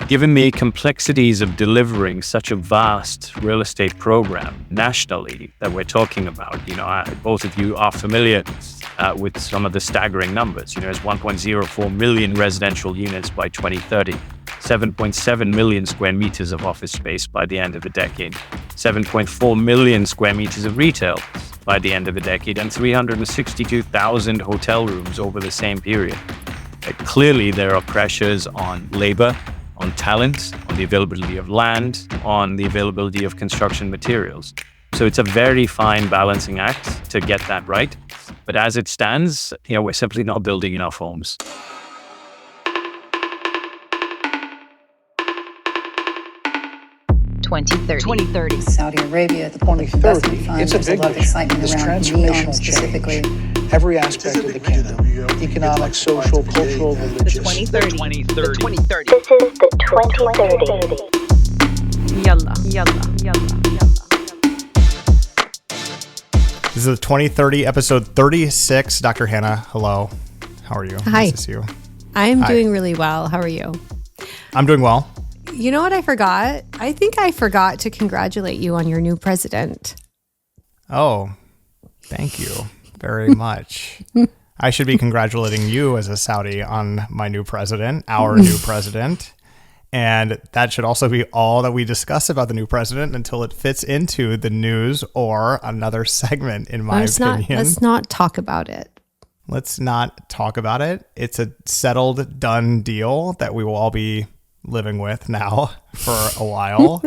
Given the complexities of delivering such a vast real estate program nationally that we're talking about, both of you are familiar with some of the staggering numbers. There's 1.04 million residential units by 2030, 7.7 million square meters of office space by the end of the decade, 7.4 million square meters of retail by the end of the decade, and 362,000 hotel rooms over the same period. Clearly, there are pressures on labor, on talent, on the availability of land, on the availability of construction materials. So it's a very fine balancing act to get that right. But as it stands, we're simply not building enough homes. Saudi Arabia, the Public Investment Fund, there's a lot of excitement around NEOM specifically. Every aspect of the kingdom, economic, social, cultural, religious. The 2030. This is the 2030. Yalla. This is the 2030 episode 36. Dr. Hanaa, hello. How are you? Hi. Nice to see you. I'm doing really well. How are you? I'm doing well. You know what I forgot? I think I forgot to congratulate you on your new president. Oh, thank you very much. I should be congratulating you as a Saudi on my new president, our new president. And that should also be all that we discuss about the new president until it fits into the news or another segment, in my opinion. Let's not talk about it. Let's not talk about it. It's a settled, done deal that we will all be living with now for a while.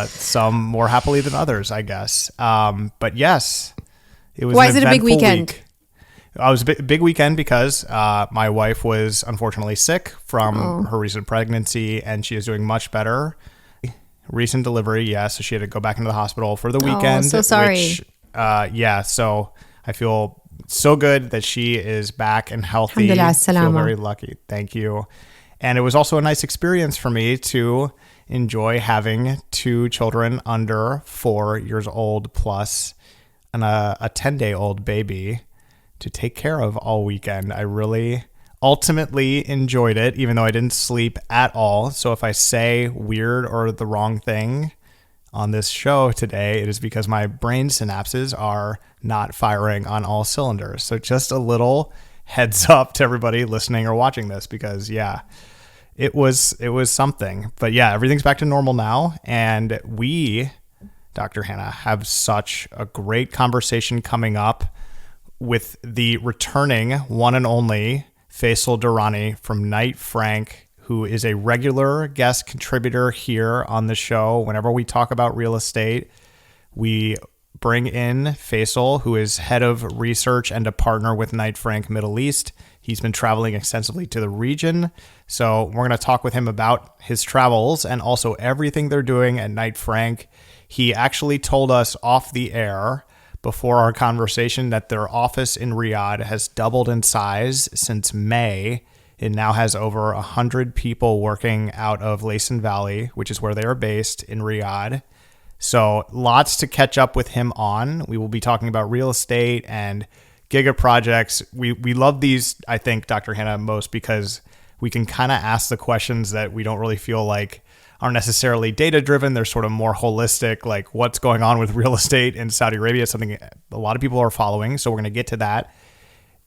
Some more happily than others, I guess. But yes, it was. Why is it a big weekend? It was a big weekend because my wife was unfortunately sick from her recent pregnancy, and she is doing much better. Recent delivery, yes. So she had to go back into the hospital for the weekend. Oh, so sorry. So I feel so good that she is back and healthy. Alhamdulillah, I feel salama. very lucky. Thank you. And it was also a nice experience for me to enjoy having two children under 4 years old plus and a 10-day-old baby to take care of all weekend. I really ultimately enjoyed it, even though I didn't sleep at all. So if I say weird or the wrong thing on this show today, it is because my brain synapses are not firing on all cylinders. So just a little heads up to everybody listening or watching this, because it was something. But yeah, everything's back to normal now. And we, Dr. Hanaa, have such a great conversation coming up with the returning one and only Faisal Durrani from Knight Frank, who is a regular guest contributor here on the show. Whenever we talk about real estate, we bring in Faisal, who is head of research and a partner with Knight Frank Middle East. He's been traveling extensively to the region. So we're going to talk with him about his travels and also everything they're doing at Knight Frank. He actually told us off the air before our conversation that their office in Riyadh has doubled in size since May. It now has over 100 people working out of Laysan Valley, which is where they are based in Riyadh. So lots to catch up with him on. We will be talking about real estate and giga projects. We love these, I think, Dr. Hanaa, most because we can kind of ask the questions that we don't really feel like are necessarily data driven. They're sort of more holistic, like what's going on with real estate in Saudi Arabia, something a lot of people are following. So we're going to get to that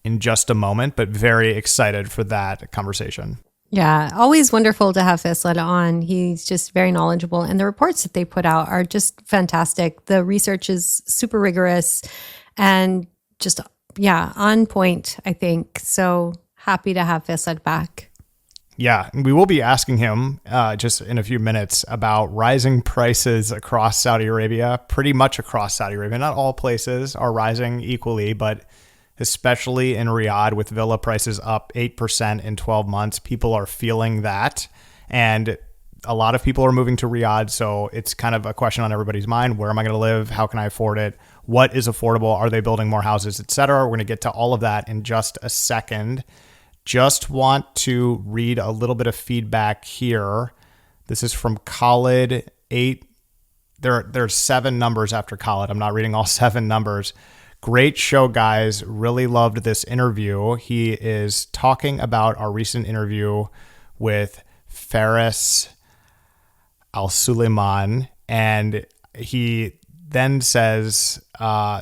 in just a moment, but very excited for that conversation. Yeah, always wonderful to have Faisal on. He's just very knowledgeable, and the reports that they put out are just fantastic. The research is super rigorous and just, on point, I think. So happy to have Faisal back. Yeah, we will be asking him just in a few minutes about rising prices across Saudi Arabia, pretty much across Saudi Arabia. Not all places are rising equally, but especially in Riyadh with villa prices up 8% in 12 months. People are feeling that. And a lot of people are moving to Riyadh. So it's kind of a question on everybody's mind. Where am I going to live? How can I afford it? What is affordable? Are they building more houses, etc.? We're going to get to all of that in just a second. Just want to read a little bit of feedback here. This is from Khalid 8. There's 7 numbers after Khalid. I'm not reading all 7 numbers. Great show, guys. Really loved this interview. He is talking about our recent interview with Faris Al Suleiman, and he then says,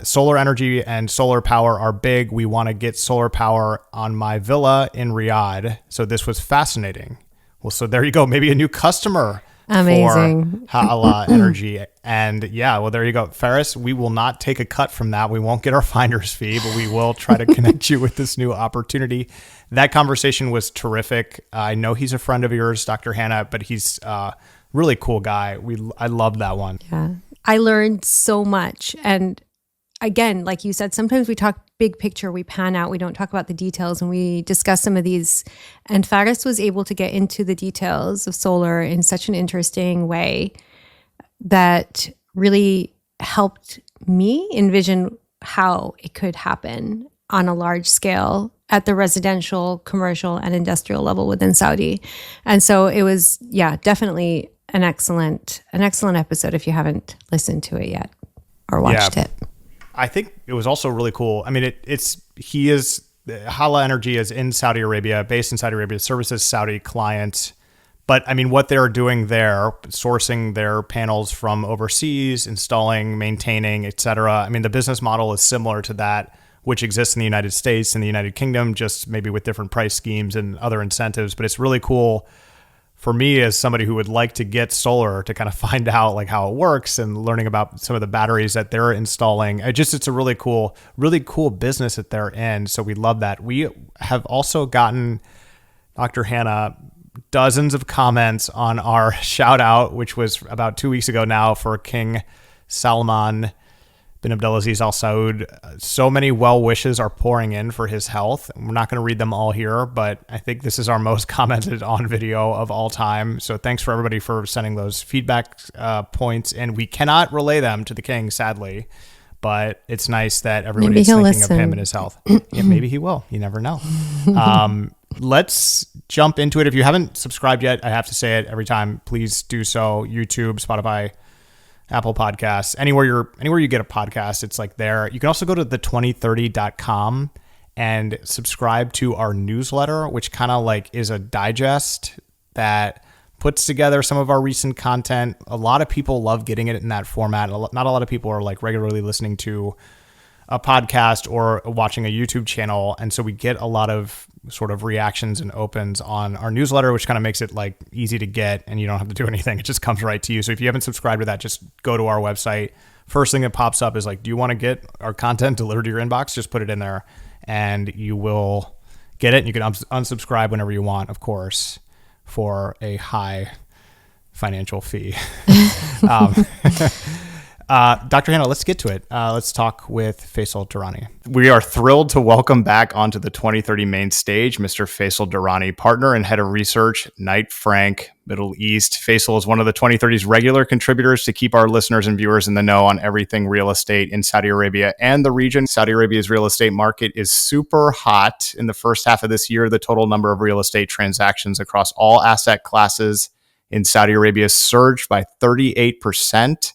solar energy and solar power are big. We want to get solar power on my villa in Riyadh. So this was fascinating. Well, so there you go. Maybe a new customer Amazing. for Hala Energy. And yeah, well, there you go. Faris, we will not take a cut from that. We won't get our finder's fee, but we will try to connect you with this new opportunity. That conversation was terrific. I know he's a friend of yours, Dr. Hanaa, but he's really cool guy. I love that one. Yeah. I learned so much. And again, like you said, sometimes we talk big picture, we pan out, we don't talk about the details, and we discuss some of these. And Faris was able to get into the details of solar in such an interesting way that really helped me envision how it could happen on a large scale at the residential, commercial, and industrial level within Saudi. And so it was, definitely an excellent episode if you haven't listened to it yet or watched it. I think it was also really cool. I mean, Hala Energy is in Saudi Arabia, based in Saudi Arabia, services Saudi clients. But I mean, what they're doing there, sourcing their panels from overseas, installing, maintaining, et cetera. I mean, the business model is similar to that, which exists in the United States and the United Kingdom, just maybe with different price schemes and other incentives. But it's really cool for me as somebody who would like to get solar to kind of find out like how it works and learning about some of the batteries that they're installing. It's a really cool business that they're in. So we love that. We have also gotten, Dr. Hanaa, dozens of comments on our shout out, which was about 2 weeks ago now, for King Salman bin Abdulaziz Al Saud. So many well wishes are pouring in for his health. We're not going to read them all here, but I think this is our most commented on video of all time. So thanks for everybody for sending those feedback points. And we cannot relay them to the king, sadly, but it's nice that everybody's thinking of him and his health. Yeah, maybe he will. You never know. Let's jump into it. If you haven't subscribed yet, I have to say it every time. Please do so. YouTube, Spotify, Apple Podcasts, anywhere you get a podcast, it's like there. You can also go to the2030.com and subscribe to our newsletter, which kind of like is a digest that puts together some of our recent content. A lot of people love getting it in that format. Not a lot of people are like regularly listening to a podcast or watching a YouTube channel. And so we get a lot of sort of reactions and opens on our newsletter, which kind of makes it like easy to get and you don't have to do anything. It just comes right to you. So if you haven't subscribed to that, just go to our website. First thing that pops up is like, do you want to get our content delivered to your inbox? Just put it in there and you will get it. And you can unsubscribe whenever you want, of course, for a high financial fee. Dr. Hanaa, let's get to it. Let's talk with Faisal Durrani. We are thrilled to welcome back onto the 2030 main stage, Mr. Faisal Durrani, partner and head of research, Knight Frank, Middle East. Faisal is one of the 2030's regular contributors to keep our listeners and viewers in the know on everything real estate in Saudi Arabia and the region. Saudi Arabia's real estate market is super hot. In the first half of this year, the total number of real estate transactions across all asset classes in Saudi Arabia surged by 38%.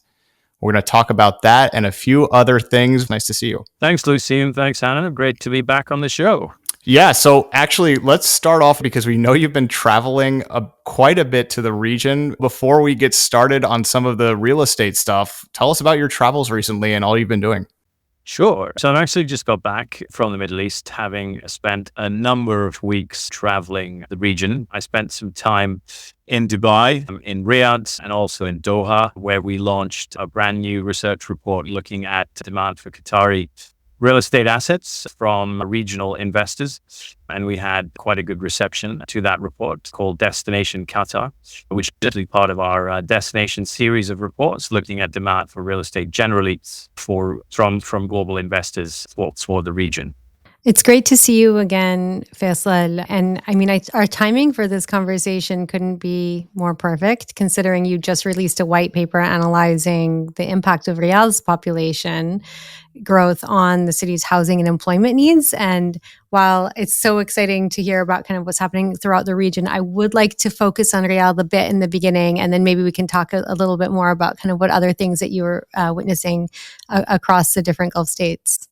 We're going to talk about that and a few other things. Nice to see you. Thanks, Lucien. Thanks, Hanaa. Great to be back on the show. Yeah. So actually, let's start off because we know you've been traveling quite a bit to the region. Before we get started on some of the real estate stuff, tell us about your travels recently and all you've been doing. Sure. So I've actually just got back from the Middle East, having spent a number of weeks traveling the region. I spent some time in Dubai, in Riyadh, and also in Doha, where we launched a brand new research report looking at demand for Qatari real estate assets from regional investors. And we had quite a good reception to that report called Destination Qatar, which is part of our destination series of reports looking at demand for real estate generally from global investors for the region. It's great to see you again, Faisal. And I mean, our timing for this conversation couldn't be more perfect, considering you just released a white paper analyzing the impact of Riyadh's population growth on the city's housing and employment needs. And while it's so exciting to hear about kind of what's happening throughout the region, I would like to focus on Riyadh a bit in the beginning, and then maybe we can talk a little bit more about kind of what other things that you were witnessing across the different Gulf states.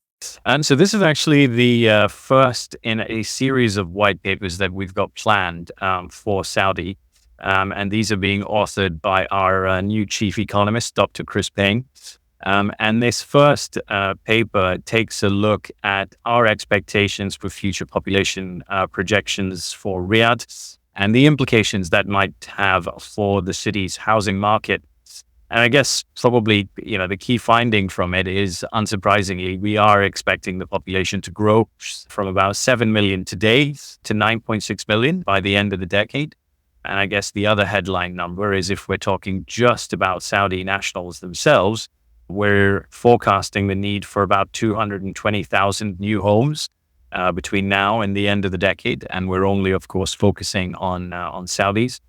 And so this is actually the first in a series of white papers that we've got planned for Saudi. And these are being authored by our new chief economist, Dr. Chris Payne. And this first paper takes a look at our expectations for future population projections for Riyadh and the implications that might have for the city's housing market. And I guess probably, the key finding from it is, unsurprisingly, we are expecting the population to grow from about 7 million today to 9.6 million by the end of the decade. And I guess the other headline number is, if we're talking just about Saudi nationals themselves, we're forecasting the need for about 220,000 new homes between now and the end of the decade. And we're only, of course, focusing on Saudis.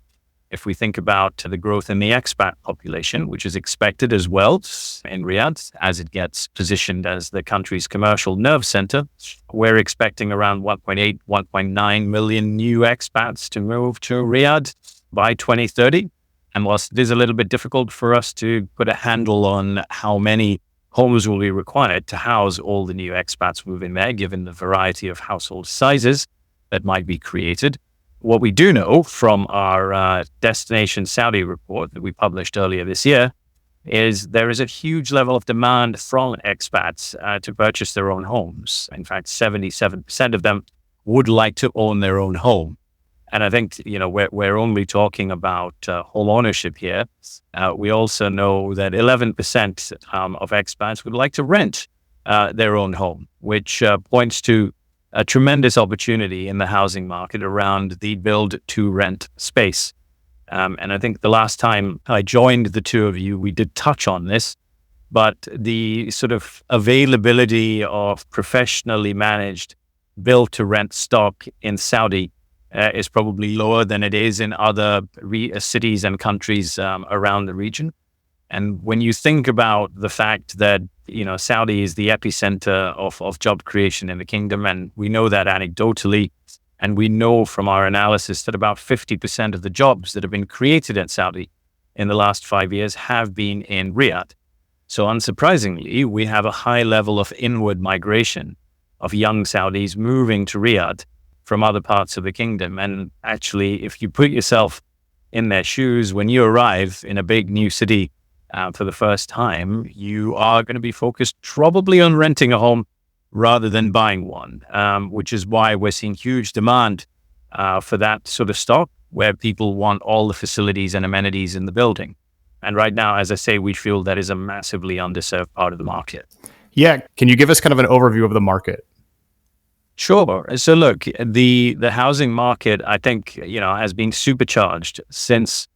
If we think about the growth in the expat population, which is expected as well in Riyadh, as it gets positioned as the country's commercial nerve center, we're expecting around 1.8, 1.9 million new expats to move to Riyadh by 2030. And whilst it is a little bit difficult for us to put a handle on how many homes will be required to house all the new expats moving there, given the variety of household sizes that might be created, what we do know from our Destination Saudi report that we published earlier this year is there is a huge level of demand from expats to purchase their own homes. In fact, 77% of them would like to own their own home. And I think, we're only talking about home ownership here. We also know that 11% of expats would like to rent their own home, which points to a tremendous opportunity in the housing market around the build to rent space. And I think the last time I joined the two of you, we did touch on this, but the sort of availability of professionally managed build to rent stock in Saudi is probably lower than it is in other cities and countries around the region. And when you think about the fact that, Saudi is the epicenter of job creation in the kingdom, and we know that anecdotally, and we know from our analysis that about 50% of the jobs that have been created in Saudi in the last 5 years have been in Riyadh. So unsurprisingly, we have a high level of inward migration of young Saudis moving to Riyadh from other parts of the kingdom. And actually, if you put yourself in their shoes, when you arrive in a big new city for the first time, you are going to be focused probably on renting a home rather than buying one, which is why we're seeing huge demand for that sort of stock, where people want all the facilities and amenities in the building. And right now, as I say, we feel that is a massively underserved part of the market. Yeah. Can you give us kind of an overview of the market? Sure. So look, the housing market, I think, has been supercharged since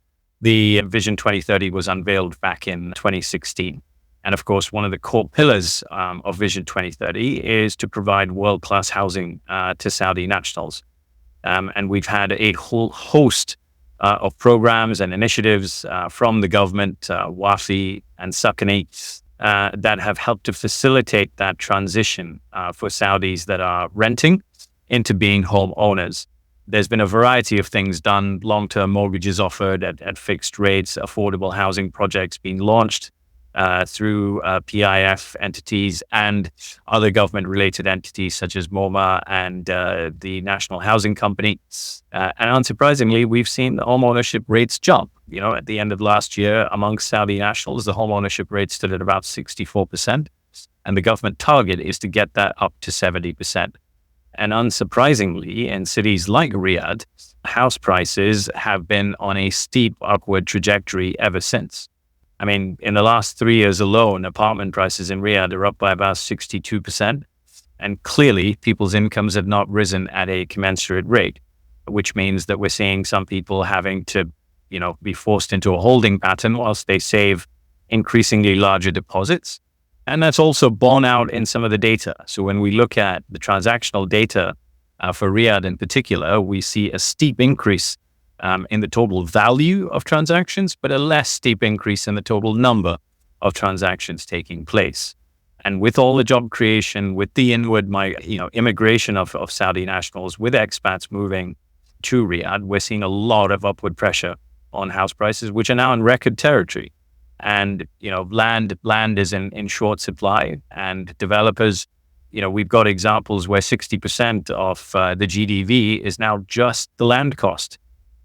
the Vision 2030 was unveiled back in 2016. And of course, one of the core pillars of Vision 2030 is to provide world-class housing to Saudi nationals. And we've had a whole host of programs and initiatives from the government, WAFI and Sakani, that have helped to facilitate that transition for Saudis that are renting into being home owners. There's been a variety of things done, long-term mortgages offered at fixed rates, affordable housing projects being launched through PIF entities and other government-related entities such as MoMA and the National Housing Company. And unsurprisingly, we've seen the home ownership rates jump. At the end of last year, amongst Saudi nationals, the home ownership rate stood at about 64%. And the government target is to get that up to 70%. And unsurprisingly, in cities like Riyadh, house prices have been on a steep upward trajectory ever since. I mean, in the last 3 years alone, apartment prices in Riyadh are up by about 62%. And clearly, people's incomes have not risen at a commensurate rate, which means that we're seeing some people having to, be forced into a holding pattern whilst they save increasingly larger deposits. And that's also borne out in some of the data. So when we look at the transactional data for Riyadh in particular, we see a steep increase in the total value of transactions, but a less steep increase in the total number of transactions taking place. And with all the job creation, with the inward immigration of Saudi nationals, with expats moving to Riyadh, we're seeing a lot of upward pressure on house prices, which are now in record territory. And, land is in short supply, and developers, we've got examples where 60% of the GDV is now just the land cost.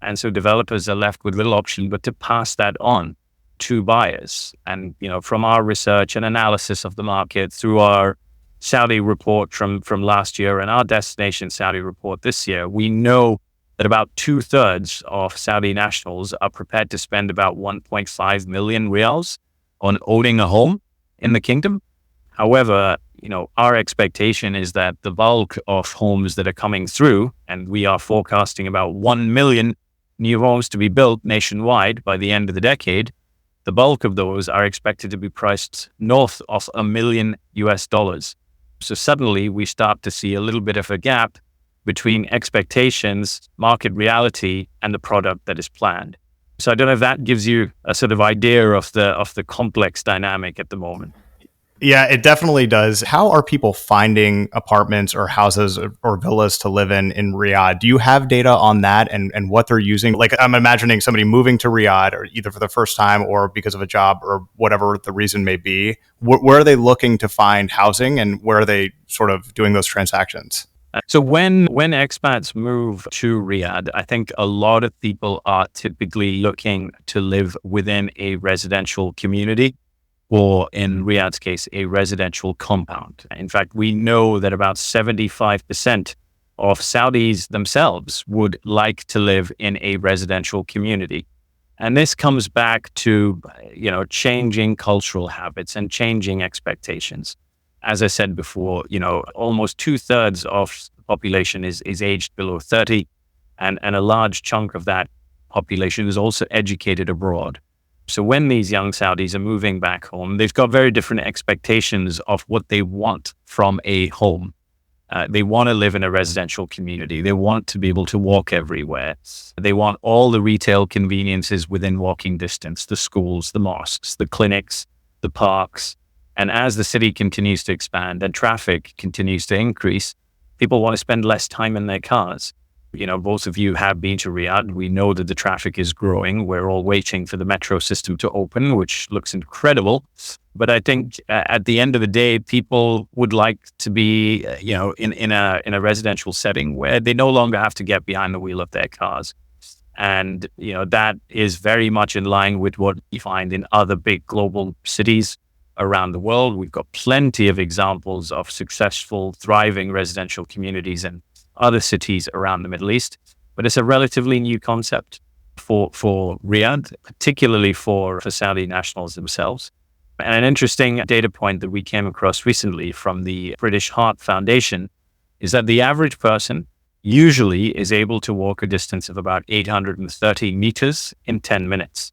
And so developers are left with little option but to pass that on to buyers. And, from our research and analysis of the market through our Saudi report from last year and our destination Saudi report this year, we know that about 2/3 of Saudi nationals are prepared to spend about 1.5 million riyals on owning a home in the kingdom. However, our expectation is that the bulk of homes that are coming through, and we are forecasting about 1 million new homes to be built nationwide by the end of the decade, the bulk of those are expected to be priced north of $1 million. So suddenly we start to see a little bit of a gap between expectations, market reality, and the product that is planned. So I don't know if that gives you a sort of idea of the complex dynamic at the moment. Yeah, it definitely does. How are people finding apartments or houses or villas to live in Riyadh? Do you have data on that and what they're using? Like, I'm imagining somebody moving to Riyadh, or either for the first time or because of a job or whatever the reason may be. Where are they looking to find housing, and where are they sort of doing those transactions? So when expats move to Riyadh, I think a lot of people are typically looking to live within a residential community, or in Riyadh's case, a residential compound. In fact, we know that about 75% of Saudis themselves would like to live in a residential community. And this comes back to, changing cultural habits and changing expectations. As I said before, almost 2/3 of the population is aged below 30, and a large chunk of that population is also educated abroad. So when these young Saudis are moving back home, they've got very different expectations of what they want from a home. They want to live in a residential community. They want to be able to walk everywhere. They want all the retail conveniences within walking distance, the schools, the mosques, the clinics, the parks. And as the city continues to expand and traffic continues to increase, people want to spend less time in their cars. Both of you have been to Riyadh. We know that the traffic is growing. We're all waiting for the metro system to open, which looks incredible. But I think at the end of the day, people would like to be, in a residential setting where they no longer have to get behind the wheel of their cars. And, that is very much in line with what you find in other big global cities around the world. We've got plenty of examples of successful, thriving residential communities in other cities around the Middle East, but it's a relatively new concept for Riyadh, particularly for Saudi nationals themselves. And an interesting data point that we came across recently from the British Heart Foundation is that the average person usually is able to walk a distance of about 830 meters in 10 minutes.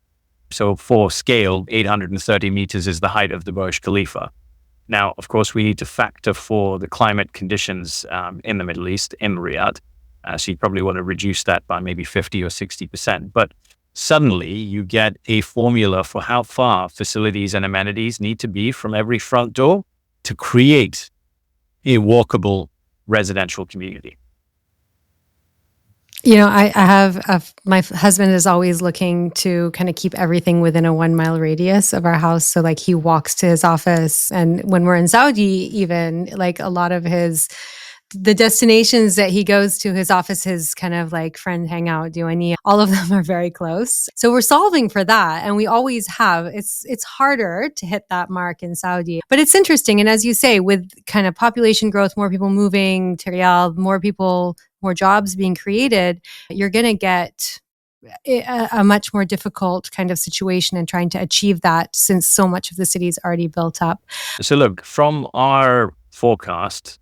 So for scale, 830 meters is the height of the Burj Khalifa. Now, of course, we need to factor for the climate conditions in the Middle East, in Riyadh. So you probably want to reduce that by maybe 50 or 60%. But suddenly you get a formula for how far facilities and amenities need to be from every front door to create a walkable residential community. I have my husband is always looking to kind of keep everything within a 1 mile radius of our house. So like he walks to his office, and when we're in Saudi, even like a lot of the destinations that he goes to, his office, his kind of like friend hangout, all of them are very close. So we're solving for that. And we always have. It's harder to hit that mark in Saudi. But it's interesting. And as you say, with kind of population growth, more people moving to Riyadh, more jobs being created, you're going to get a much more difficult kind of situation in trying to achieve that, since so much of the city is already built up. So look, from our forecast,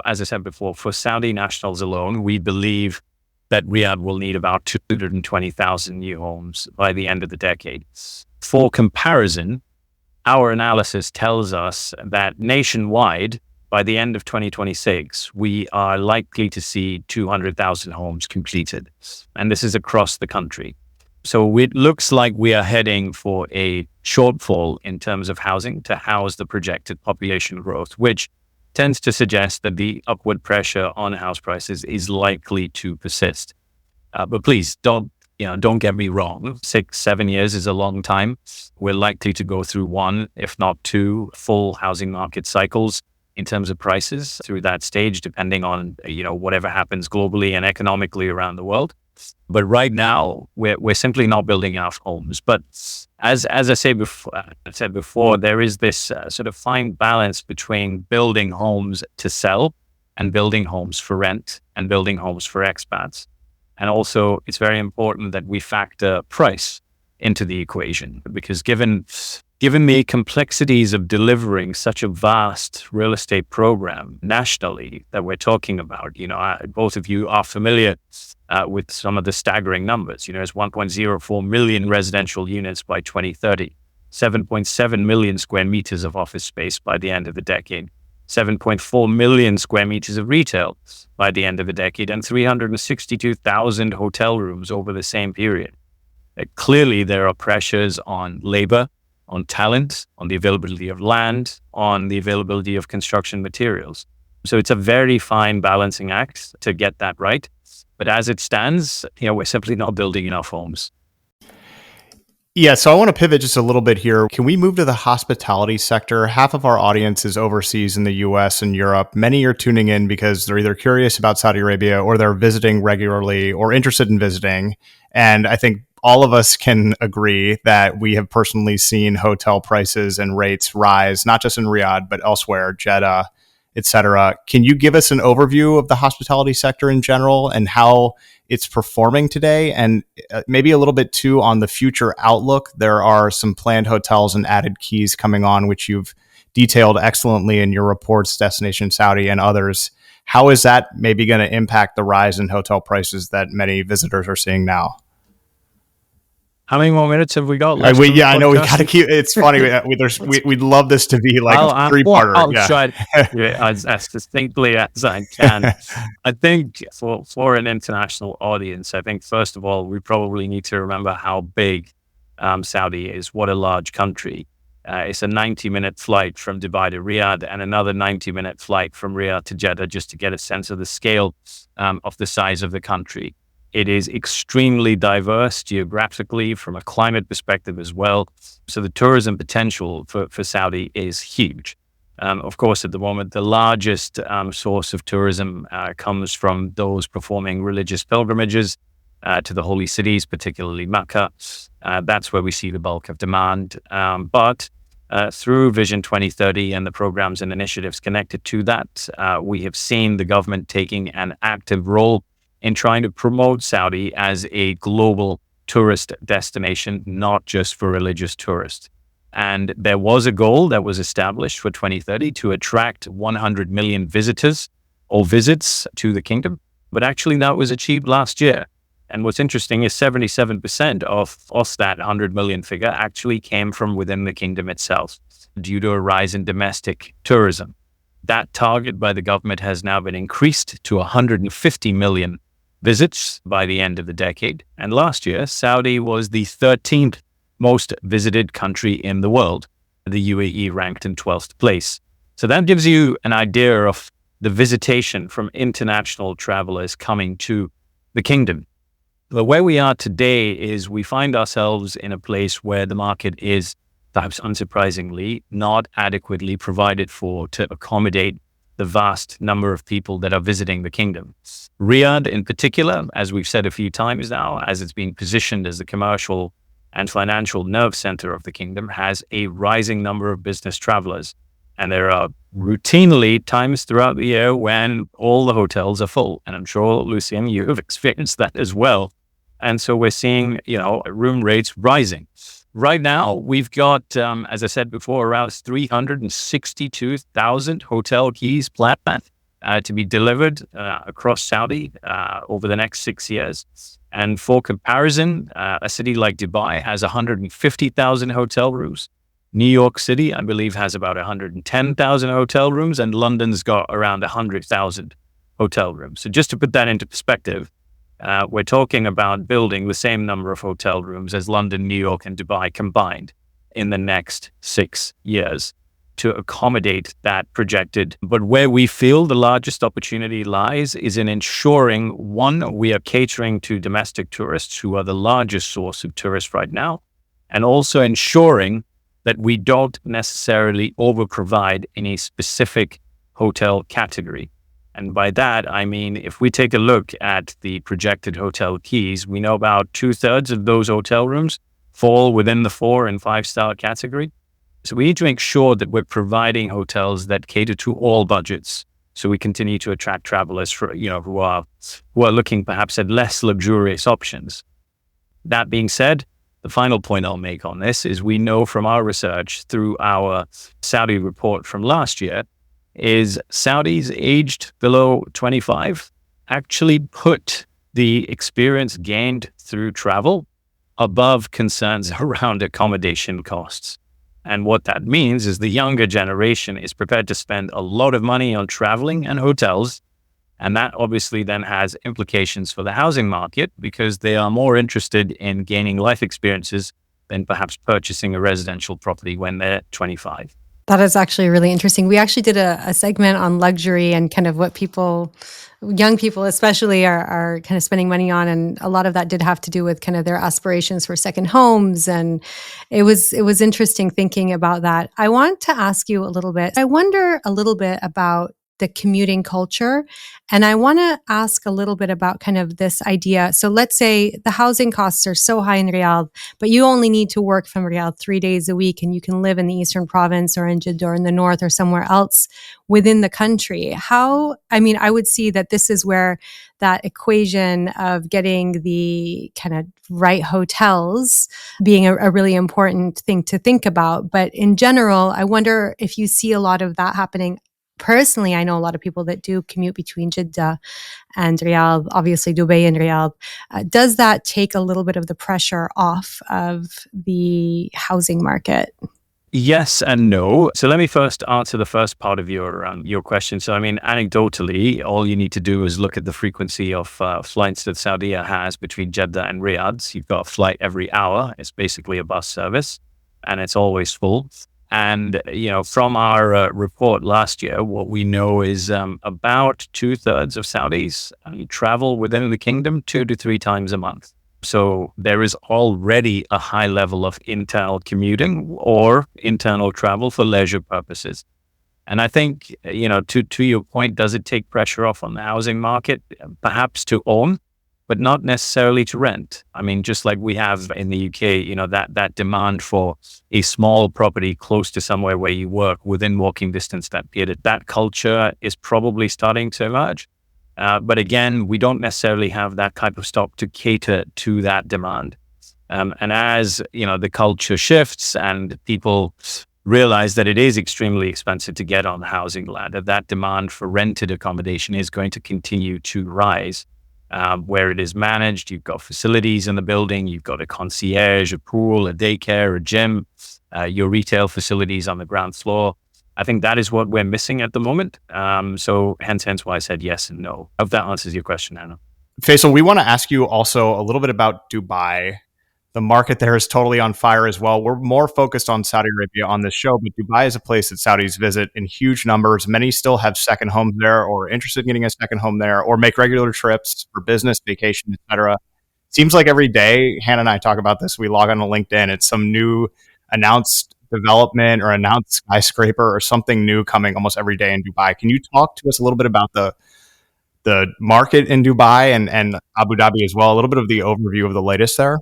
as I said before, for Saudi nationals alone, we believe that Riyadh will need about 220,000 new homes by the end of the decade. For comparison, our analysis tells us that nationwide, by the end of 2026, we are likely to see 200,000 homes completed. And this is across the country. So it looks like we are heading for a shortfall in terms of housing to house the projected population growth, which tends to suggest that the upward pressure on house prices is likely to persist. But please don't get me wrong. 6-7 years is a long time. We're likely to go through one, if not two, full housing market cycles in terms of prices through that stage, depending on, whatever happens globally and economically around the world. But right now, we're simply not building enough homes. But as I said before, there is this sort of fine balance between building homes to sell and building homes for rent and building homes for expats. And also, it's very important that we factor price into the equation, because given the complexities of delivering such a vast real estate program nationally that we're talking about, both of you are familiar with some of the staggering numbers. It's 1.04 million residential units by 2030, 7.7 million square meters of office space by the end of the decade, 7.4 million square meters of retail by the end of the decade, and 362,000 hotel rooms over the same period. Clearly, there are pressures on labor, on talent, on the availability of land, on the availability of construction materials. So it's a very fine balancing act to get that right. But as it stands, we're simply not building enough homes. Yeah, so I want to pivot just a little bit here. Can we move to the hospitality sector? Half of our audience is overseas in the US and Europe. Many are tuning in because they're either curious about Saudi Arabia or they're visiting regularly or interested in visiting. And I think all of us can agree that we have personally seen hotel prices and rates rise, not just in Riyadh, but elsewhere, Jeddah, et cetera. Can you give us an overview of the hospitality sector in general and how it's performing today? And maybe a little bit too on the future outlook. There are some planned hotels and added keys coming on, which you've detailed excellently in your reports, Destination Saudi and others. How is that maybe going to impact the rise in hotel prices that many visitors are seeing now? How many more minutes have we got left? I know we got to keep. It's funny. We'd love this to be like a three-parter. I'll try as distinctly as I can. I think for an international audience, I think first of all, we probably need to remember how big Saudi is. What a large country. It's a 90-minute flight from Dubai to Riyadh and another 90-minute flight from Riyadh to Jeddah, just to get a sense of the scale of the size of the country. It is extremely diverse geographically from a climate perspective as well. So the tourism potential for Saudi is huge. Of course, at the moment, the largest source of tourism comes from those performing religious pilgrimages to the holy cities, particularly Mecca. That's where we see the bulk of demand. But through Vision 2030 and the programs and initiatives connected to that, we have seen the government taking an active role in trying to promote Saudi as a global tourist destination, not just for religious tourists. And there was a goal that was established for 2030 to attract 100 million visitors or visits to the kingdom. But actually that was achieved last year. And what's interesting is 77% of that 100 million figure actually came from within the kingdom itself due to a rise in domestic tourism. That target by the government has now been increased to 150 million visits by the end of the decade. And last year, Saudi was the 13th most visited country in the world. The UAE ranked in 12th place. So that gives you an idea of the visitation from international travelers coming to the kingdom. But where we are today is we find ourselves in a place where the market is, perhaps unsurprisingly, not adequately provided for to accommodate the vast number of people that are visiting the kingdom. Riyadh in particular, as we've said a few times now, as it's being positioned as the commercial and financial nerve center of the kingdom, has a rising number of business travelers. And there are routinely times throughout the year when all the hotels are full. And I'm sure, Lucien, you have experienced that as well. And so we're seeing, room rates rising. Right now, we've got, as I said before, around 362,000 hotel keys planned to be delivered across Saudi over the next 6 years. And for comparison, a city like Dubai has 150,000 hotel rooms. New York City, I believe, has about 110,000 hotel rooms, and London's got around 100,000 hotel rooms. So just to put that into perspective, we're talking about building the same number of hotel rooms as London, New York, and Dubai combined in the next 6 years to accommodate that projected. But where we feel the largest opportunity lies is in ensuring, one, we are catering to domestic tourists who are the largest source of tourists right now, and also ensuring that we don't necessarily overprovide any specific hotel category. And by that, I mean, if we take a look at the projected hotel keys, we know about 2/3 of those hotel rooms fall within the 4 and 5-star category. So we need to make sure that we're providing hotels that cater to all budgets. So we continue to attract travelers who are looking perhaps at less luxurious options. That being said, the final point I'll make on this is we know from our research through our Saudi report from last year is Saudis aged below 25 actually put the experience gained through travel above concerns around accommodation costs. And what that means is the younger generation is prepared to spend a lot of money on traveling and hotels. And that obviously then has implications for the housing market because they are more interested in gaining life experiences than perhaps purchasing a residential property when they're 25. That is actually really interesting. We actually did a segment on luxury and kind of what people, young people especially, are kind of spending money on. And a lot of that did have to do with kind of their aspirations for second homes. And it was interesting thinking about that. I want to ask you a little bit. I wonder a little bit about the commuting culture. And I want to ask a little bit about kind of this idea. So let's say the housing costs are so high in Riyadh, but you only need to work from Riyadh 3 days a week and you can live in the Eastern Province or in Jeddah or in the North or somewhere else within the country. I would see that this is where that equation of getting the kind of right hotels being a really important thing to think about. But in general, I wonder if you see a lot of that happening. Personally, I know a lot of people that do commute between Jeddah and Riyadh, obviously Dubai and Riyadh. Does that take a little bit of the pressure off of the housing market? Yes and no. So let me first answer the first part of your question. So, I mean, anecdotally, all you need to do is look at the frequency of flights that Saudia has between Jeddah and Riyadh. So you've got a flight every hour. It's basically a bus service, and it's always full. And, from our report last year, what we know is about 2/3 of Saudis travel within the kingdom 2 to 3 times a month. So there is already a high level of internal commuting or internal travel for leisure purposes. And I think, to your point, does it take pressure off on the housing market? Perhaps to own, but not necessarily to rent. I mean, just like we have in the UK, that demand for a small property close to somewhere where you work within walking distance, that culture is probably starting to emerge. But again, we don't necessarily have that type of stock to cater to that demand. And as, the culture shifts and people realize that it is extremely expensive to get on the housing ladder, that demand for rented accommodation is going to continue to rise. Where it is managed, you've got facilities in the building, you've got a concierge, a pool, a daycare, a gym, your retail facilities on the ground floor. I think that is what we're missing at the moment. So hence why I said yes and no. I hope that answers your question, Hanaa. Faisal, we want to ask you also a little bit about Dubai. The market there is totally on fire as well. We're more focused on Saudi Arabia on this show, but Dubai is a place that Saudis visit in huge numbers. Many still have second homes there or are interested in getting a second home there or make regular trips for business, vacation, etc. Seems like every day, Hannah and I talk about this, we log on to LinkedIn, it's some new announced development or announced skyscraper or something new coming almost every day in Dubai. Can you talk to us a little bit about the market in Dubai and Abu Dhabi as well? A little bit of the overview of the latest there?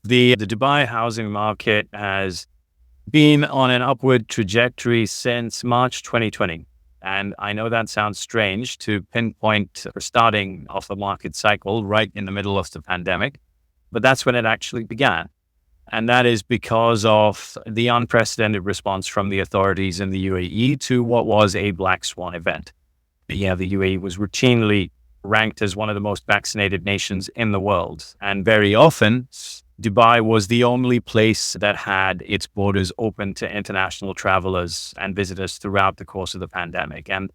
The Dubai housing market has been on an upward trajectory since March 2020. And I know that sounds strange to pinpoint for starting off the market cycle right in the middle of the pandemic, but that's when it actually began. And that is because of the unprecedented response from the authorities in the UAE to what was a black swan event. Yeah, the UAE was routinely ranked as one of the most vaccinated nations in the world. And very often, Dubai was the only place that had its borders open to international travelers and visitors throughout the course of the pandemic. And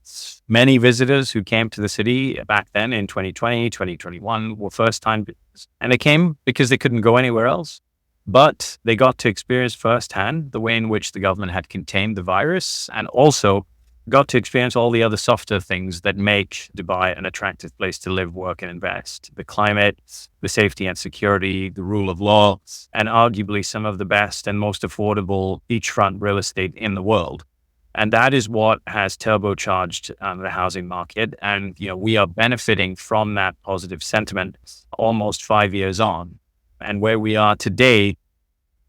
many visitors who came to the city back then in 2020, 2021 were first-time visitors. And they came because they couldn't go anywhere else. But they got to experience firsthand the way in which the government had contained the virus and also got to experience all the other softer things that make Dubai an attractive place to live, work, and invest. The climate, the safety and security, the rule of law, and arguably some of the best and most affordable beachfront real estate in the world. And that is what has turbocharged the housing market. And, we are benefiting from that positive sentiment almost 5 years on. And where we are today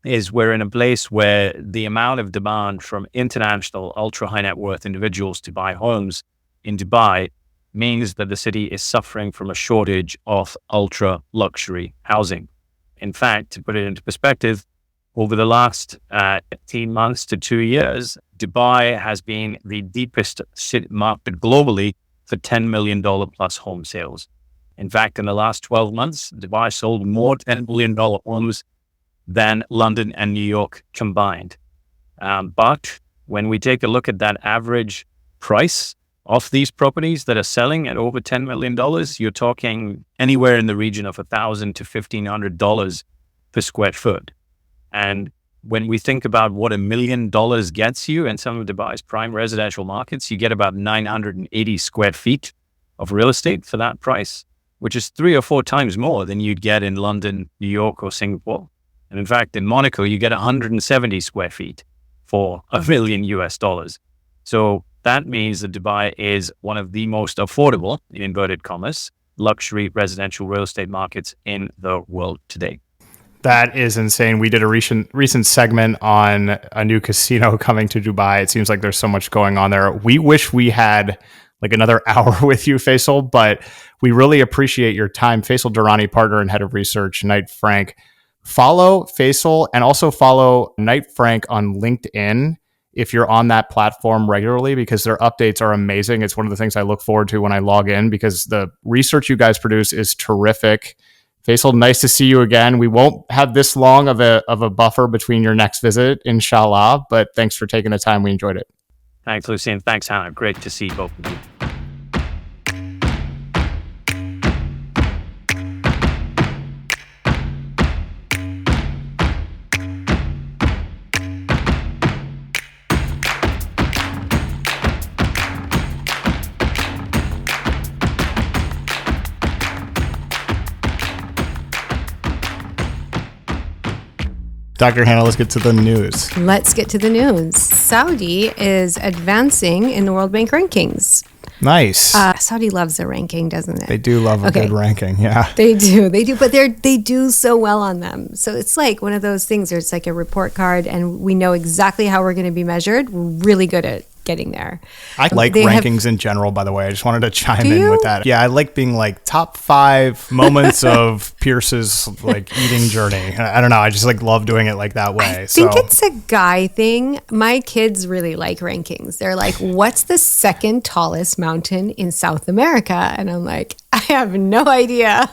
is we're in a place where the amount of demand from international ultra high net worth individuals to buy homes in Dubai means that the city is suffering from a shortage of ultra luxury housing. In fact, to put it into perspective, over the last 18 months to 2 years, Dubai has been the deepest market globally for $10 million plus home sales. In fact, in the last 12 months, Dubai sold more $10 million homes than London and New York combined. But when we take a look at that average price of these properties that are selling at over $10 million, you're talking anywhere in the region of $1,000 to $1,500 per square foot. And when we think about what $1 million gets you in some of Dubai's prime residential markets, you get about 980 square feet of real estate for that price, which is 3 or 4 times more than you'd get in London, New York, or Singapore. And in fact, in Monaco, you get 170 square feet for $1 million US. So that means that Dubai is one of the most affordable, in inverted commas, luxury residential real estate markets in the world today. That is insane. We did a recent segment on a new casino coming to Dubai. It seems like there's so much going on there. We wish we had like another hour with you, Faisal, but we really appreciate your time. Faisal Durrani, partner and head of research, Knight Frank. Follow Faisal and also follow Knight Frank on LinkedIn if you're on that platform regularly, because their updates are amazing. It's one of the things I look forward to when I log in, because the research you guys produce is terrific. Faisal, nice to see you again. We won't have this long of a buffer between your next visit, inshallah, but thanks for taking the time. We enjoyed it. Thanks, Lucien. Thanks, Hannah. Great to see both of you. Dr. Hanaa, let's get to the news. Let's get to the news. Saudi is advancing in the World Bank rankings. Nice. Saudi loves a ranking, doesn't it? They do love a good ranking. Yeah. They do. But they do so well on them. So it's like one of those things where it's like a report card and we know exactly how we're going to be measured. We're really good at getting there. I like rankings in general, by the way. I just wanted to chime in with that. Yeah, I like being like top 5 moments of Pierce's like eating journey. I don't know. I just like love doing it like that way. I think it's a guy thing. My kids really like rankings. They're like, what's the second tallest mountain in South America? And I'm like, I have no idea.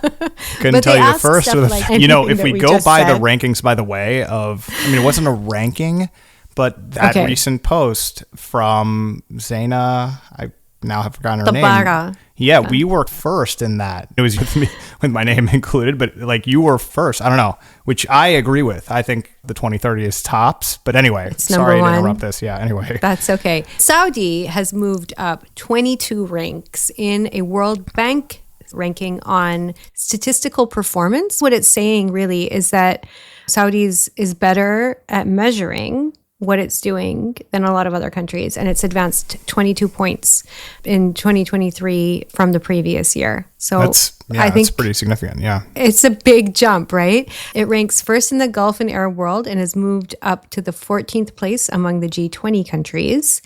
Couldn't tell you the first or the if we go by the rankings, by the way, it wasn't a ranking, but that recent post from Zaina, I now have forgotten her name. Yeah, we were first in that. It was with me, with my name included, but like you were first. I don't know, which I agree with. I think the 2030 is tops. But anyway, sorry to interrupt this. Yeah, anyway. That's okay. Saudi has moved up 22 ranks in a World Bank ranking on statistical performance. What it's saying really is that Saudi's is better at measuring what it's doing than a lot of other countries. And it's advanced 22 points in 2023 from the previous year. So I think that's pretty significant. Yeah. It's a big jump, right? It ranks first in the Gulf and Arab world and has moved up to the 14th place among the G20 countries.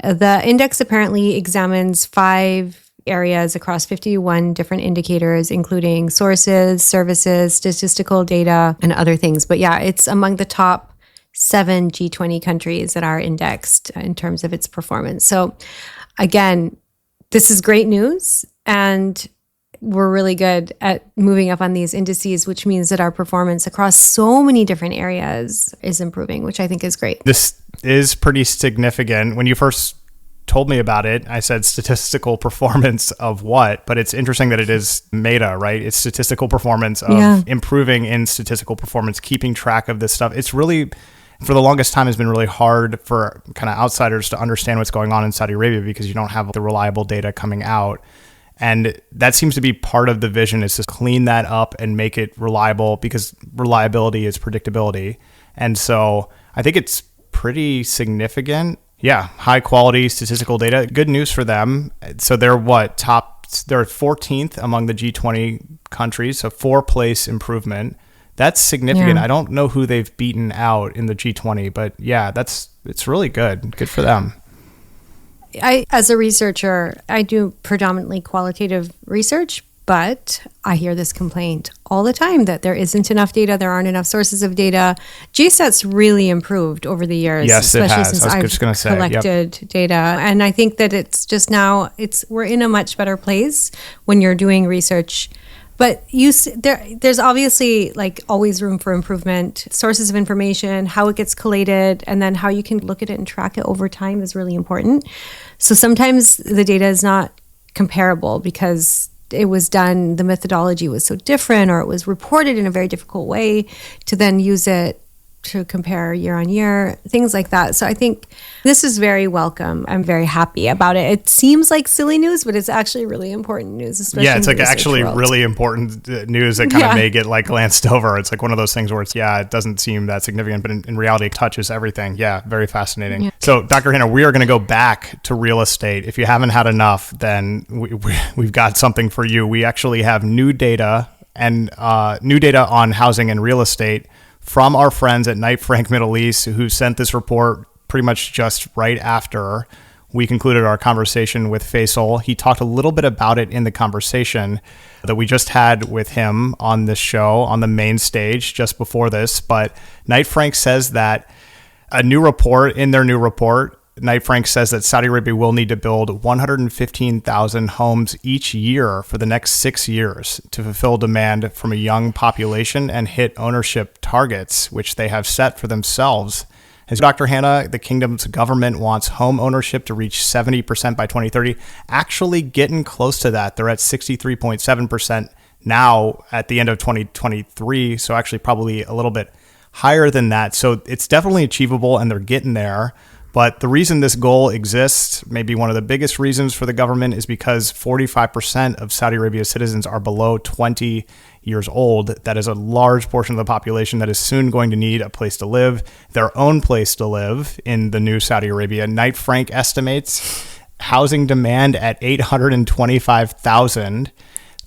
The index apparently examines 5 areas across 51 different indicators, including sources, services, statistical data, and other things. But yeah, it's among the top 7 G20 countries that are indexed in terms of its performance. So again, this is great news. And we're really good at moving up on these indices, which means that our performance across so many different areas is improving, which I think is great. This is pretty significant. When you first told me about it, I said statistical performance of what? But it's interesting that it is meta, right? It's statistical performance of improving in statistical performance, keeping track of this stuff. It's really, for the longest time, has been really hard for kind of outsiders to understand what's going on in Saudi Arabia because you don't have the reliable data coming out. And that seems to be part of the vision, is to clean that up and make it reliable, because reliability is predictability. And so I think it's pretty significant. Yeah, high quality statistical data. Good news for them. So they're they're 14th among the G20 countries, so 4-place improvement. That's significant. Yeah. I don't know who they've beaten out in the G20, but yeah, it's really good. Good for them. As a researcher, I do predominantly qualitative research, but I hear this complaint all the time that there isn't enough data, there aren't enough sources of data. GSAT's really improved over the years, Yes, it especially has. since I was just gonna say, collected data. And I think that it's just now we're in a much better place when you're doing research. But there's obviously like always room for improvement. Sources of information, how it gets collated, and then how you can look at it and track it over time is really important. So sometimes the data is not comparable because it was done, the methodology was so different, or it was reported in a very difficult way to then use it to compare year on year, things like that. So I think this is very welcome. I'm very happy about it. It seems like silly news, but it's actually really important news, especially it's in like the actually research world. really important news that kind of may get like glanced over. It's like one of those things where it doesn't seem that significant, but in reality it touches everything. Yeah, very fascinating. Yeah. So Dr. Hanaa, we are going to go back to real estate. If you haven't had enough, then we've got something for you. We actually have new data on housing and real estate from our friends at Knight Frank Middle East, who sent this report pretty much just right after we concluded our conversation with Faisal. He talked a little bit about it in the conversation that we just had with him on this show, on the main stage just before this. But Knight Frank says that in their new report, Knight Frank says that Saudi Arabia will need to build 115,000 homes each year for the next 6 years to fulfill demand from a young population and hit ownership targets, which they have set for themselves. As Dr. Hanaa, the kingdom's government wants home ownership to reach 70% by 2030, actually getting close to that. They're at 63.7% now at the end of 2023, so actually probably a little bit higher than that. So it's definitely achievable, and they're getting there. But the reason this goal exists, maybe one of the biggest reasons for the government, is because 45% of Saudi Arabia's citizens are below 20 years old. That is a large portion of the population that is soon going to need a place to live, their own place to live in the new Saudi Arabia. Knight Frank estimates housing demand at 825,000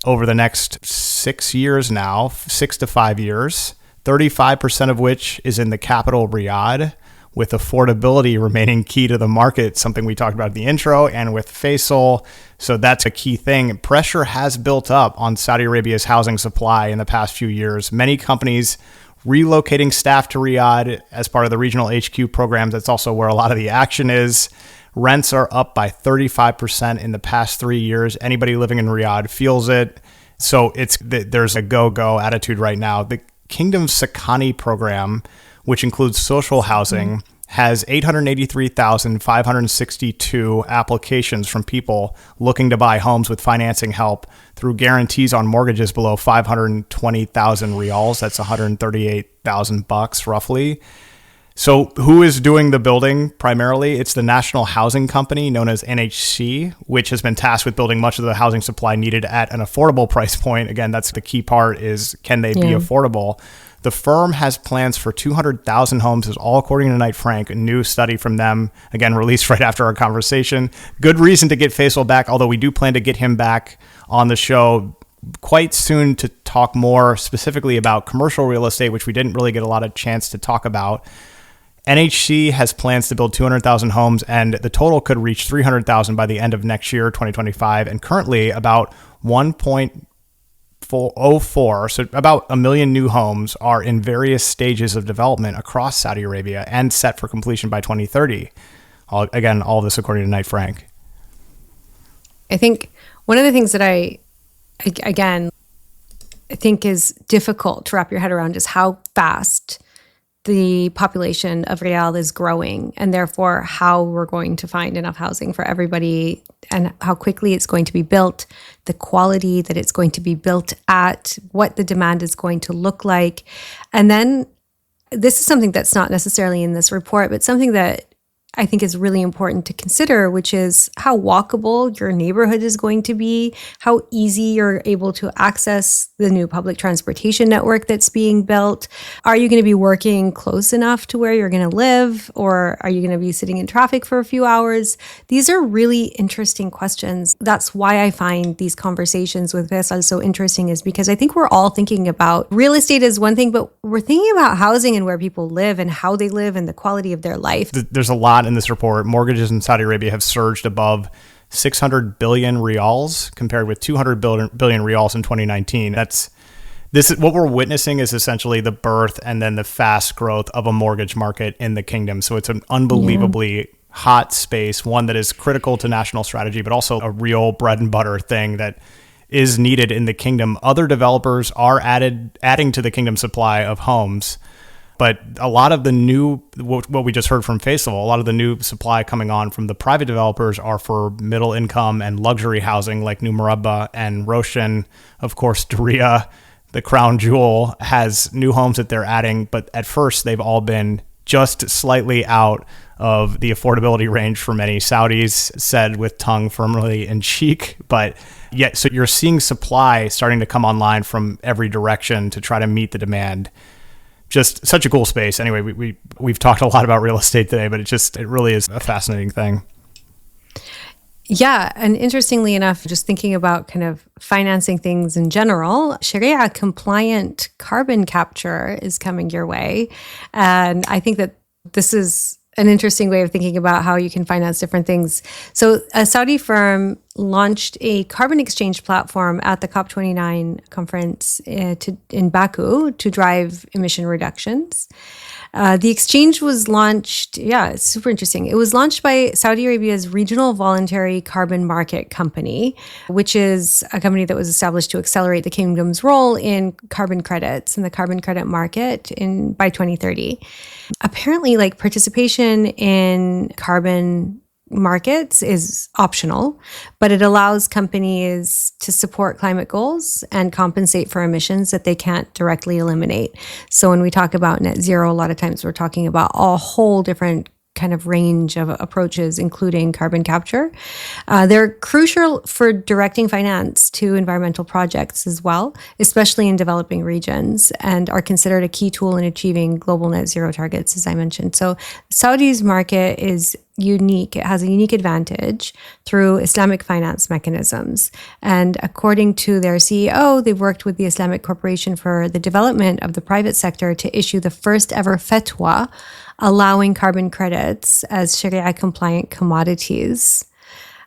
over the next 6 years now, 6 to 5 years, 35% of which is in the capital, Riyadh, with affordability remaining key to the market, something we talked about in the intro and with Faisal. So that's a key thing. Pressure has built up on Saudi Arabia's housing supply in the past few years. Many companies relocating staff to Riyadh as part of the regional HQ programs. That's also where a lot of the action is. Rents are up by 35% in the past 3 years. Anybody living in Riyadh feels it. So there's a go-go attitude right now. The Kingdom's Sakani program, which includes social housing, has 883,562 applications from people looking to buy homes with financing help through guarantees on mortgages below 520,000 riyals. That's $138,000 roughly. So who is doing the building primarily? It's the National Housing Company, known as NHC, which has been tasked with building much of the housing supply needed at an affordable price point. Again, that's the key part, is can they be affordable? The firm has plans for 200,000 homes, is all according to Knight Frank, a new study from them, again, released right after our conversation. Good reason to get Faisal back, although we do plan to get him back on the show quite soon to talk more specifically about commercial real estate, which we didn't really get a lot of chance to talk about. NHC has plans to build 200,000 homes, and the total could reach 300,000 by the end of next year, 2025, and currently about 1.04, so about 1 million new homes are in various stages of development across Saudi Arabia and set for completion by 2030. All of this according to Knight Frank. I think one of the things that I think is difficult to wrap your head around is how fast the population of Riyadh is growing, and therefore how we're going to find enough housing for everybody, and how quickly it's going to be built, the quality that it's going to be built at, what the demand is going to look like. And then this is something that's not necessarily in this report, but something that I think is really important to consider, which is how walkable your neighborhood is going to be, how easy you're able to access the new public transportation network that's being built. Are you going to be working close enough to where you're going to live, or are you going to be sitting in traffic for a few hours? These are really interesting questions. That's why I find these conversations with Faisal so interesting, is because I think we're all thinking about real estate is one thing, but we're thinking about housing and where people live and how they live and the quality of their life. There's a lot in this report. Mortgages in Saudi Arabia have surged above 600 billion riyals compared with 200 billion riyals in 2019. What we're witnessing is essentially the birth and then the fast growth of a mortgage market in the kingdom. So it's an unbelievably hot space, one that is critical to national strategy, but also a real bread and butter thing that is needed in the kingdom. Other developers are adding to the kingdom's supply of homes. But a lot of the new, what we just heard from Faisal, a lot of the new supply coming on from the private developers are for middle income and luxury housing like New Murabba and Roshan. Of course, Diriyah, the crown jewel, has new homes that they're adding. But at first, they've all been just slightly out of the affordability range for many Saudis, said with tongue firmly in cheek. But yet, so you're seeing supply starting to come online from every direction to try to meet the demand. Just such a cool space. Anyway, we've talked a lot about real estate today, but it really is a fascinating thing. Yeah. And interestingly enough, just thinking about kind of financing things in general, Sharia compliant carbon capture is coming your way. And I think that this is an interesting way of thinking about how you can finance different things. So a Saudi firm launched a carbon exchange platform at the COP29 conference in Baku to drive emission reductions. The exchange was launched, it's super interesting. It was launched by Saudi Arabia's Regional Voluntary Carbon Market Company, which is a company that was established to accelerate the kingdom's role in carbon credits in the carbon credit market by 2030. Apparently, participation in carbon markets is optional, but it allows companies to support climate goals and compensate for emissions that they can't directly eliminate. So when we talk about net zero, a lot of times we're talking about a whole different kind of range of approaches, including carbon capture. They're crucial for directing finance to environmental projects as well, especially in developing regions, and are considered a key tool in achieving global net zero targets, as I mentioned. So Saudi's market is unique. It has a unique advantage through Islamic finance mechanisms. And according to their CEO, they've worked with the Islamic Corporation for the development of the private sector to issue the first ever fatwa allowing carbon credits as Sharia compliant commodities,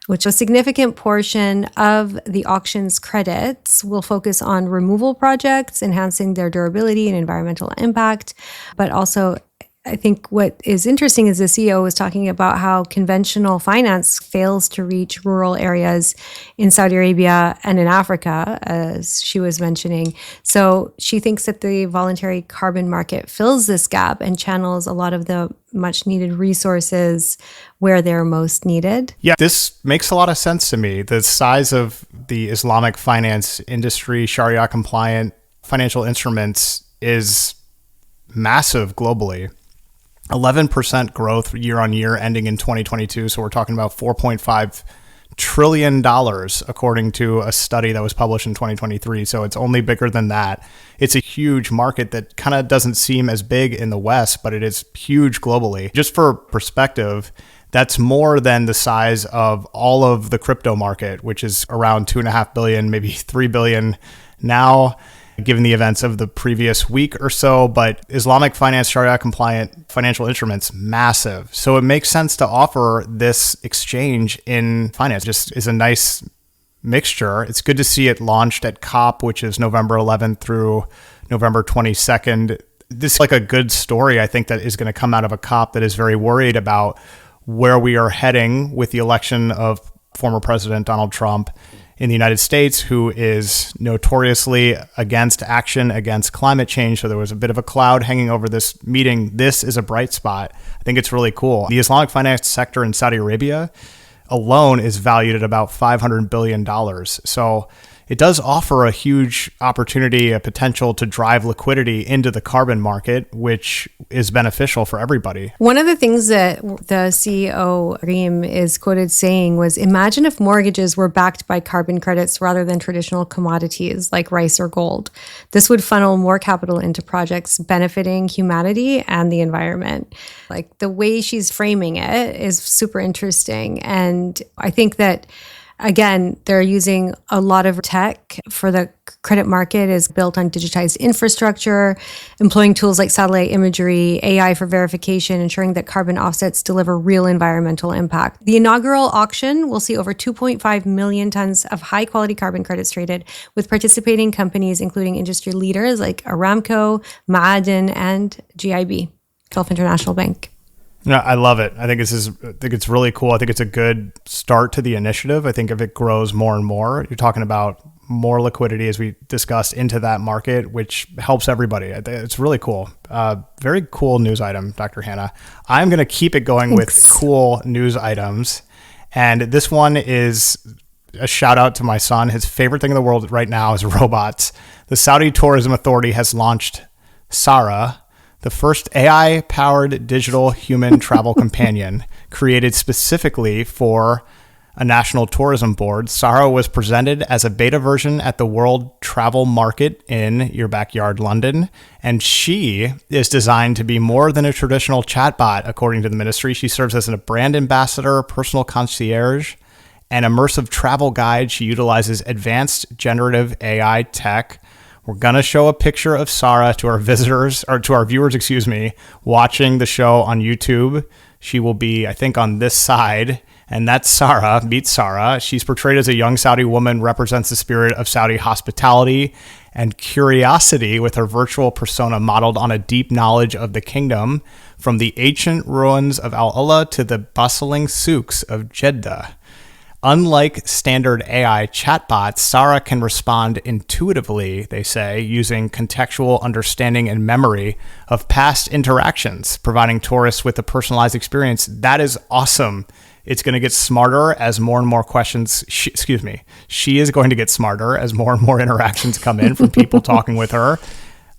which a significant portion of the auction's credits will focus on removal projects, enhancing their durability and environmental impact, but also I think what is interesting is the CEO was talking about how conventional finance fails to reach rural areas in Saudi Arabia and in Africa, as she was mentioning. So she thinks that the voluntary carbon market fills this gap and channels a lot of the much needed resources where they're most needed. Yeah, this makes a lot of sense to me. The size of the Islamic finance industry, Sharia compliant financial instruments, is massive globally. 11% growth year on year ending in 2022. So we're talking about $4.5 trillion according to a study that was published in 2023. So it's only bigger than that. It's a huge market that kind of doesn't seem as big in the West, but it is huge globally. Just for perspective, that's more than the size of all of the crypto market, which is around 2.5 billion, maybe 3 billion now, given the events of the previous week or so. But Islamic finance, Sharia compliant financial instruments, massive. So it makes sense to offer this exchange in finance. Just is a nice mixture. It's good to see it launched at COP, which is November 11th through November 22nd. This is like a good story, I think, that is going to come out of a COP that is very worried about where we are heading with the election of former President Donald Trump in the United States, who is notoriously against action against climate change. So there was a bit of a cloud hanging over this meeting. This is a bright spot. I think it's really cool. The Islamic finance sector in Saudi Arabia alone is valued at about $500 billion. So it does offer a huge opportunity, a potential to drive liquidity into the carbon market, which is beneficial for everybody. One of the things that the CEO, Reem, is quoted saying was, imagine if mortgages were backed by carbon credits rather than traditional commodities like rice or gold. This would funnel more capital into projects benefiting humanity and the environment. Like the way she's framing it is super interesting. And I think that, again, they're using a lot of tech for the credit market is built on digitized infrastructure, employing tools like satellite imagery, AI for verification, ensuring that carbon offsets deliver real environmental impact. The inaugural auction will see over 2.5 million tons of high quality carbon credits traded with participating companies, including industry leaders like Aramco, Ma'aden, and GIB, Gulf International Bank. No, I love it. I think it's really cool. I think it's a good start to the initiative. I think if it grows more and more, you're talking about more liquidity, as we discussed, into that market, which helps everybody. It's really cool. Very cool news item, Dr. Hanaa. I'm going to keep it going with cool news items. And this one is a shout out to my son. His favorite thing in the world right now is robots. The Saudi Tourism Authority has launched Sarah, the first AI-powered digital human travel companion created specifically for a national tourism board. Sarah was presented as a beta version at the World Travel Market in your backyard, London, and she is designed to be more than a traditional chatbot, according to the ministry. She serves as a brand ambassador, personal concierge, and immersive travel guide. She utilizes advanced generative AI tech. We're going to show a picture of Sarah to our visitors, or to our viewers, watching the show on YouTube. She will be, I think, on this side, and that's Sarah. Meet Sarah. She's portrayed as a young Saudi woman, represents the spirit of Saudi hospitality and curiosity with her virtual persona modeled on a deep knowledge of the kingdom, from the ancient ruins of Al-Ula to the bustling souks of Jeddah. Unlike standard AI chatbots, Sarah can respond intuitively, they say, using contextual understanding and memory of past interactions, providing tourists with a personalized experience. That is awesome. It's going to get smarter as more and more questions, she is going to get smarter as more and more interactions come in from people talking with her.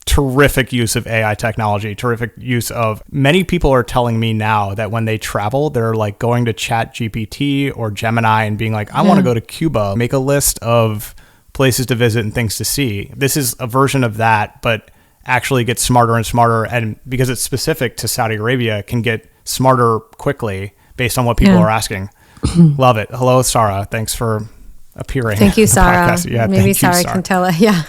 Terrific use of AI technology, terrific use of, many people are telling me now that when they travel, they're like going to Chat GPT or Gemini and being like, I want to go to Cuba, make a list of places to visit and things to see. This is a version of that, but actually gets smarter and smarter. And because it's specific to Saudi Arabia, can get smarter quickly based on what people are asking. Love it. Hello, Sarah. Thanks for appearing. Thank you, Sarah. Yeah, maybe Sarah can tell us. Yeah.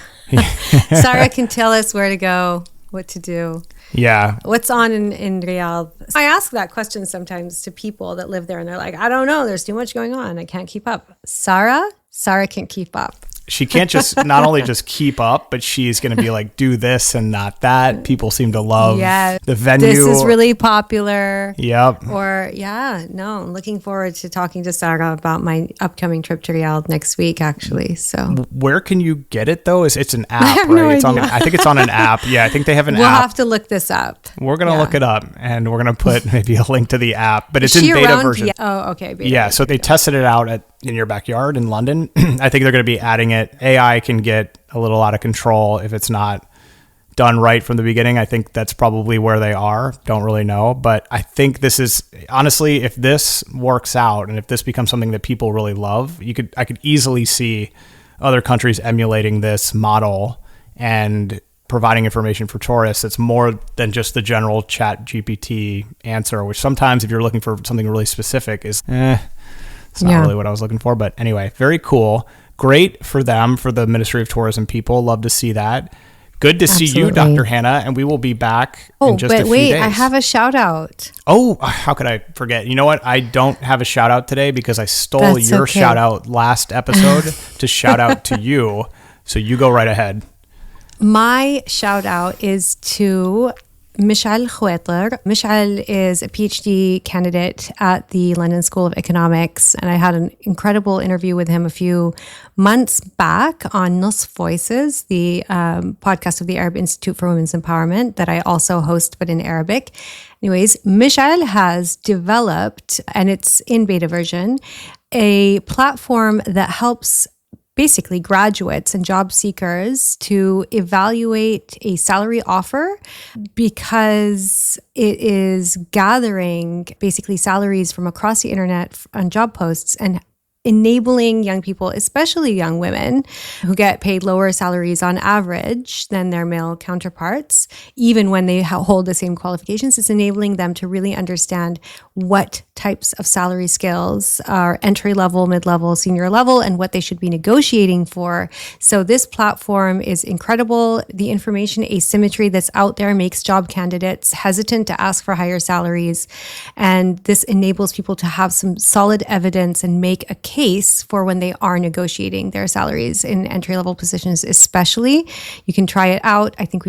Sarah can tell us where to go, what to do. Yeah. What's on in Riyadh? I ask that question sometimes to people that live there, and they're like, I don't know. There's too much going on. I can't keep up. Sarah can keep up. She can't just not only just keep up, but she's going to be like, do this and not that. People seem to love the venue. This is really popular. Yep. Or, I'm looking forward to talking to Sarah about my upcoming trip to Riyadh next week, actually. So, where can you get it though? It's an app, I have right? no It's idea. I think it's on an app. Yeah, I think they have an we'll app. have to look this up. We're going to look it up, and we're going to put maybe a link to the app, but it's Is in she beta around? version. Yeah. Oh, okay. Beta Yeah, so they tested it out in your backyard in London. I think they're going to be adding it. AI can get a little out of control if it's not done right from the beginning. I think that's probably where they are. Don't really know. But I think this is, honestly, if this works out and if this becomes something that people really love, I could easily see other countries emulating this model and providing information for tourists. It's more than just the general Chat GPT answer, which sometimes if you're looking for something really specific is, it's not really what I was looking for. But anyway, very cool. Great for them, for the Ministry of Tourism people. Love to see that. Good to see you, Dr. Hanaa, and we will be back in just a few days. I have a shout out. Oh, how could I forget? You know what? I don't have a shout out today because I stole your shout out last episode to shout out to you. So you go right ahead. My shout out is to Mishal Khwater. Mishal is a PhD candidate at the London School of Economics, and I had an incredible interview with him a few months back on Nus Voices, the podcast of the Arab Institute for Women's Empowerment that I also host, but in Arabic. Anyways, Mishal has developed, and it's in beta version, a platform that helps basically graduates and job seekers to evaluate a salary offer because it is gathering basically salaries from across the internet on job posts and enabling young people, especially young women who get paid lower salaries on average than their male counterparts, even when they hold the same qualifications. It's enabling them to really understand what types of salary scales are entry level, mid-level, senior level, and what they should be negotiating for. So this platform is incredible. The information asymmetry that's out there makes job candidates hesitant to ask for higher salaries. And this enables people to have some solid evidence and make a case for when they are negotiating their salaries in entry-level positions, especially. You can try it out. I think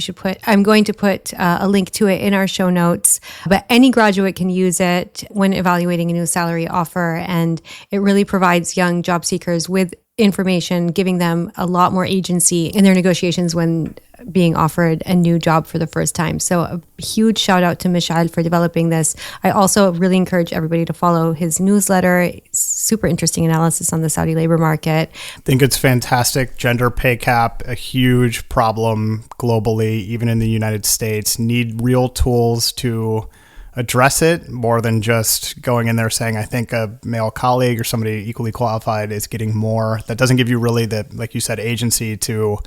I'm going to put a link to it in our show notes, but any graduate can use it when evaluating a new salary offer. And it really provides young job seekers with information, giving them a lot more agency in their negotiations when being offered a new job for the first time. So a huge shout out to Mishal for developing this. I also really encourage everybody to follow his newsletter. Super interesting analysis on the Saudi labor market. I think it's fantastic. Gender pay cap, a huge problem globally, even in the United States. Need real tools to address it more than just going in there saying, I think a male colleague or somebody equally qualified is getting more. That doesn't give you really the, like you said, agency to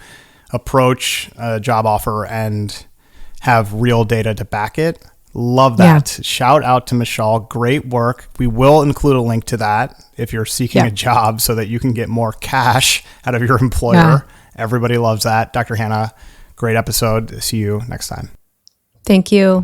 approach a job offer and have real data to back it. Love that. Yeah. Shout out to Michelle. Great work. We will include a link to that if you're seeking a job so that you can get more cash out of your employer. Yeah. Everybody loves that. Dr. Hanaa, great episode. See you next time. Thank you.